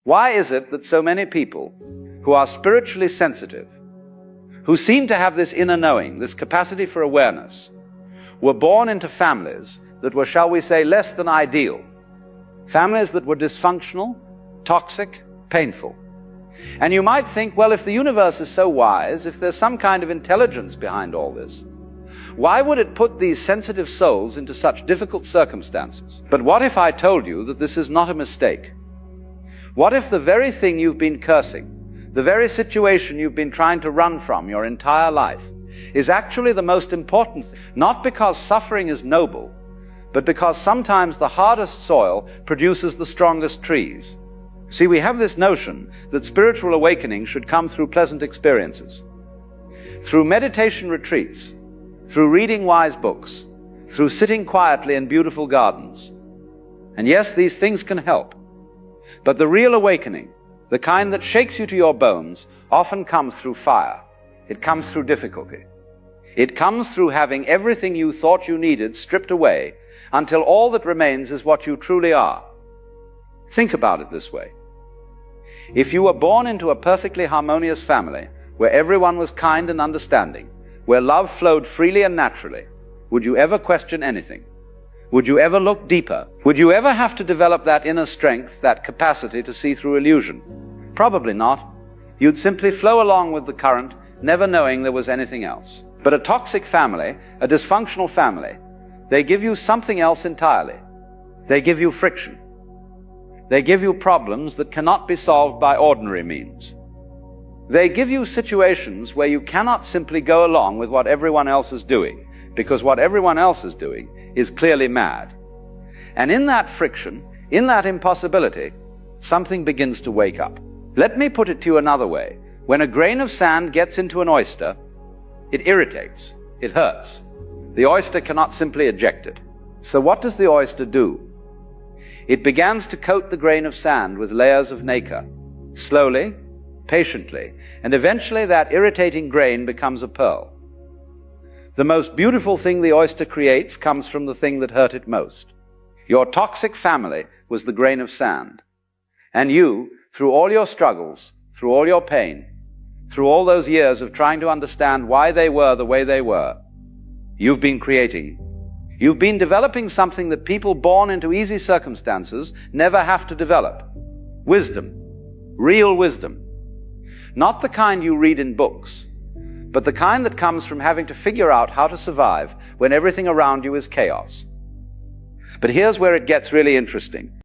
Why is it that so many people who are spiritually sensitive, who seem to have this inner knowing, this capacity for awareness, were born into families that were, shall we say, less than ideal, families that were dysfunctional, toxic, painful? And you might think, well, if the universe is so wise, if there's some kind of intelligence behind all this, why would it put these sensitive souls into such difficult circumstances? But what if I told you that this is not a mistake? What if the very thing you've been cursing, the very situation you've been trying to run from your entire life, is actually the most important thing, not because suffering is noble, but because sometimes the hardest soil produces the strongest trees. See, we have this notion that spiritual awakening should come through pleasant experiences, through meditation retreats, through reading wise books, through sitting quietly in beautiful gardens. And yes, these things can help. But the real awakening, the kind that shakes you to your bones, often comes through fire. It comes through difficulty. It comes through having everything you thought you needed stripped away until all that remains is what you truly are. Think about it this way. If you were born into a perfectly harmonious family, where everyone was kind and understanding, where love flowed freely and naturally, would you ever question anything? Would you ever look deeper? Would you ever have to develop that inner strength, that capacity to see through illusion? Probably not. You'd simply flow along with the current, never knowing there was anything else. But a toxic family, a dysfunctional family, they give you something else entirely. They give you friction. They give you problems that cannot be solved by ordinary means. They give you situations where you cannot simply go along with what everyone else is doing, because what everyone else is doing is clearly mad. And in that friction, in that impossibility, something begins to wake up. Let me put it to you another way. When a grain of sand gets into an oyster, it irritates, it hurts. The oyster cannot simply eject it. So what does the oyster do? It begins to coat the grain of sand with layers of nacre, slowly, patiently, and eventually that irritating grain becomes a pearl. The most beautiful thing the oyster creates comes from the thing that hurt it most. Your toxic family was the grain of sand. And you, through all your struggles, through all your pain, through all those years of trying to understand why they were the way they were, you've been creating. You've been developing something that people born into easy circumstances never have to develop. Wisdom. Real wisdom. Not the kind you read in books, but the kind that comes from having to figure out how to survive when everything around you is chaos. But here's where it gets really interesting.